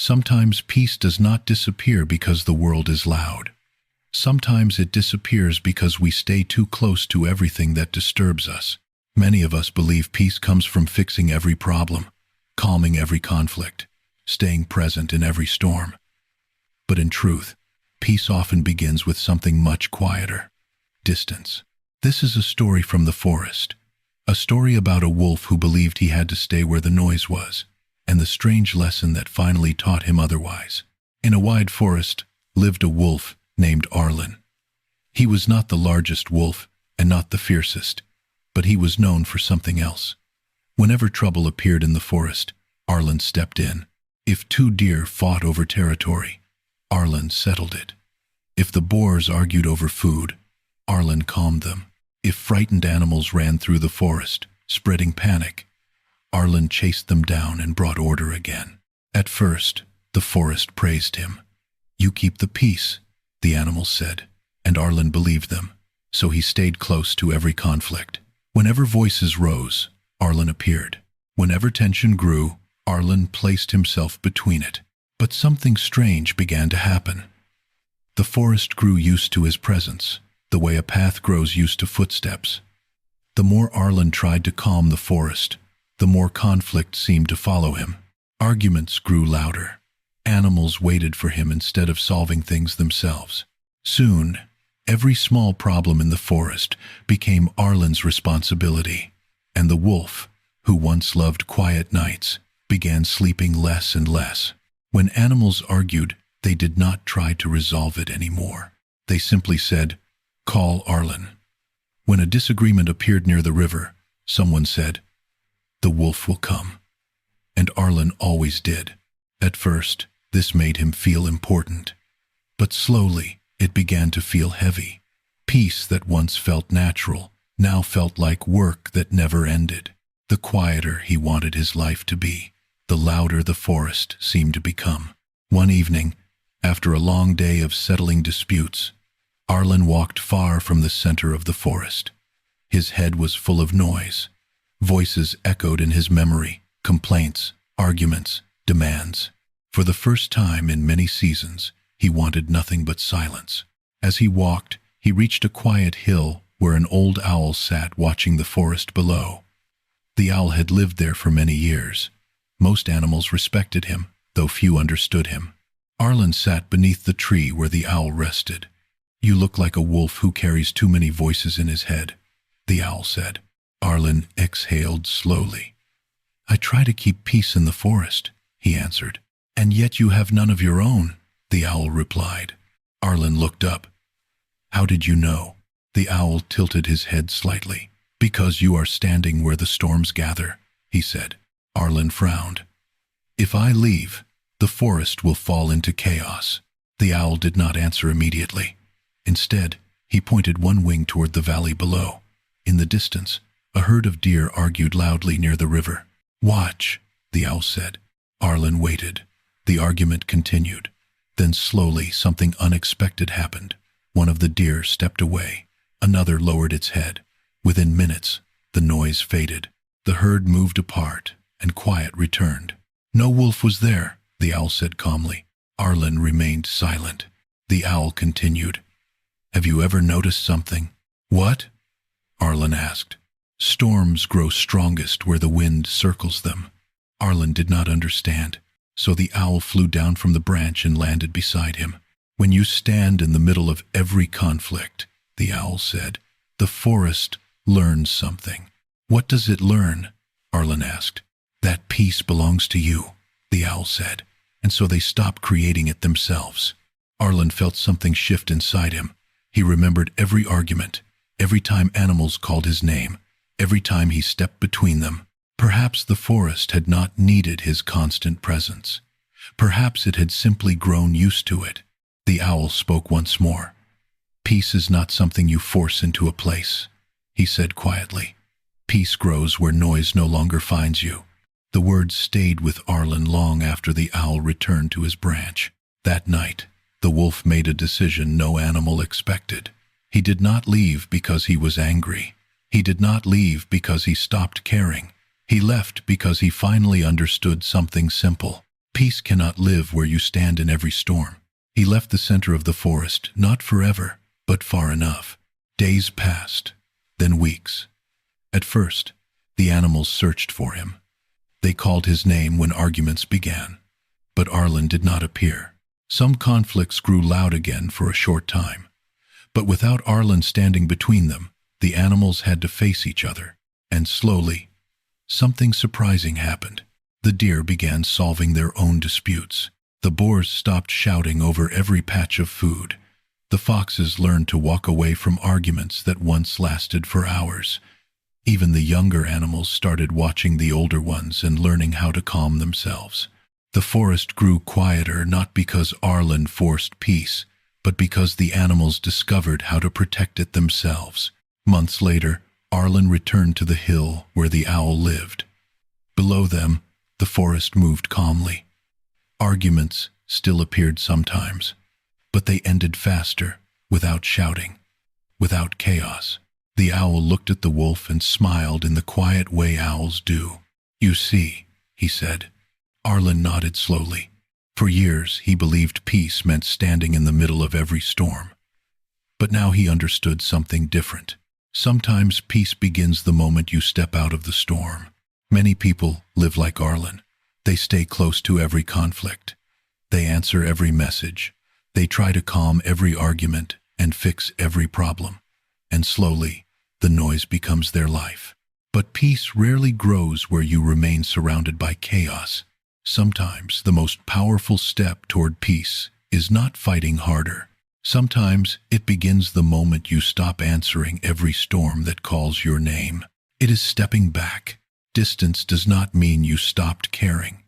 Sometimes peace does not disappear because the world is loud. Sometimes it disappears because we stay too close to everything that disturbs us. Many of us believe peace comes from fixing every problem, calming every conflict, staying present in every storm. But in truth, peace often begins with something much quieter: distance. This is a story from the forest, a story about a wolf who believed he had to stay where the noise was, and the strange lesson that finally taught him otherwise. In a wide forest lived a wolf named Arlen. He was not the largest wolf and not the fiercest, but he was known for something else. Whenever trouble appeared in the forest, Arlen stepped in. If two deer fought over territory, Arlen settled it. If the boars argued over food, Arlen calmed them. If frightened animals ran through the forest, spreading panic, Arlen chased them down and brought order again. At first, the forest praised him. "You keep the peace," the animals said, and Arlen believed them, so he stayed close to every conflict. Whenever voices rose, Arlen appeared. Whenever tension grew, Arlen placed himself between it. But something strange began to happen. The forest grew used to his presence, the way a path grows used to footsteps. The more Arlen tried to calm the forest, the more conflict seemed to follow him. Arguments grew louder. Animals waited for him instead of solving things themselves. Soon, every small problem in the forest became Arlen's responsibility, and the wolf, who once loved quiet nights, began sleeping less and less. When animals argued, they did not try to resolve it anymore. They simply said, "Call Arlen." When a disagreement appeared near the river, someone said, "The wolf will come." And Arlen always did. At first, this made him feel important. But slowly, it began to feel heavy. Peace that once felt natural now felt like work that never ended. The quieter he wanted his life to be, the louder the forest seemed to become. One evening, after a long day of settling disputes, Arlen walked far from the center of the forest. His head was full of noise. Voices echoed in his memory, complaints, arguments, demands. For the first time in many seasons, he wanted nothing but silence. As he walked, he reached a quiet hill where an old owl sat watching the forest below. The owl had lived there for many years. Most animals respected him, though few understood him. Arlen sat beneath the tree where the owl rested. "You look like a wolf who carries too many voices in his head," the owl said. Arlen exhaled slowly. "I try to keep peace in the forest," he answered. "And yet you have none of your own," the owl replied. Arlen looked up. "How did you know?" The owl tilted his head slightly. "Because you are standing where the storms gather," he said. Arlen frowned. "If I leave, the forest will fall into chaos." The owl did not answer immediately. Instead, he pointed one wing toward the valley below. In the distance, a herd of deer argued loudly near the river. "Watch," the owl said. Arlen waited. The argument continued. Then slowly something unexpected happened. One of the deer stepped away. Another lowered its head. Within minutes, the noise faded. The herd moved apart, and quiet returned. "No wolf was there," the owl said calmly. Arlen remained silent. The owl continued. "Have you ever noticed something?" "What?" Arlen asked. "Storms grow strongest where the wind circles them." Arlen did not understand, so the owl flew down from the branch and landed beside him. "When you stand in the middle of every conflict," the owl said, "the forest learns something." "What does it learn?" Arlen asked. "That peace belongs to you," the owl said, and so they stopped creating it themselves. Arlen felt something shift inside him. He remembered every argument, every time animals called his name, every time he stepped between them. Perhaps the forest had not needed his constant presence. Perhaps it had simply grown used to it. The owl spoke once more. "Peace is not something you force into a place," he said quietly. "Peace grows where noise no longer finds you." The words stayed with Arlen long after the owl returned to his branch. That night, the wolf made a decision no animal expected. He did not leave because he was angry. He did not leave because he stopped caring. He left because he finally understood something simple. Peace cannot live where you stand in every storm. He left the center of the forest, not forever, but far enough. Days passed, then weeks. At first, the animals searched for him. They called his name when arguments began. But Arlen did not appear. Some conflicts grew loud again for a short time. But without Arlen standing between them, the animals had to face each other. And slowly, something surprising happened. The deer began solving their own disputes. The boars stopped shouting over every patch of food. The foxes learned to walk away from arguments that once lasted for hours. Even the younger animals started watching the older ones and learning how to calm themselves. The forest grew quieter not because Arlen forced peace, but because the animals discovered how to protect it themselves. Months later, Arlen returned to the hill where the owl lived. Below them, the forest moved calmly. Arguments still appeared sometimes, but they ended faster, without shouting, without chaos. The owl looked at the wolf and smiled in the quiet way owls do. "You see," he said. Arlen nodded slowly. For years, he believed peace meant standing in the middle of every storm. But now he understood something different. Sometimes peace begins the moment you step out of the storm. Many people live like Arlen. They stay close to every conflict. They answer every message. They try to calm every argument and fix every problem. And slowly, the noise becomes their life. But peace rarely grows where you remain surrounded by chaos. Sometimes the most powerful step toward peace is not fighting harder. Sometimes it begins the moment you stop answering every storm that calls your name. It is stepping back. Distance does not mean you stopped caring.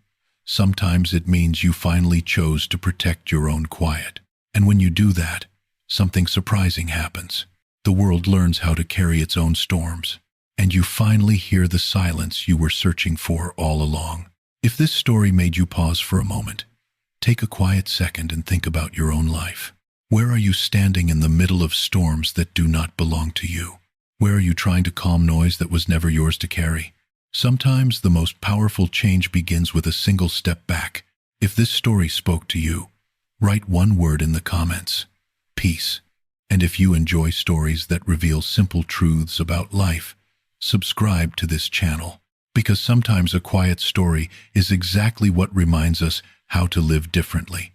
Sometimes it means you finally chose to protect your own quiet. And when you do that, something surprising happens. The world learns how to carry its own storms, and you finally hear the silence you were searching for all along. If this story made you pause for a moment, take a quiet second and think about your own life. Where are you standing in the middle of storms that do not belong to you? Where are you trying to calm noise that was never yours to carry? Sometimes the most powerful change begins with a single step back. If this story spoke to you, write one word in the comments: peace. And if you enjoy stories that reveal simple truths about life, subscribe to this channel, because sometimes a quiet story is exactly what reminds us how to live differently.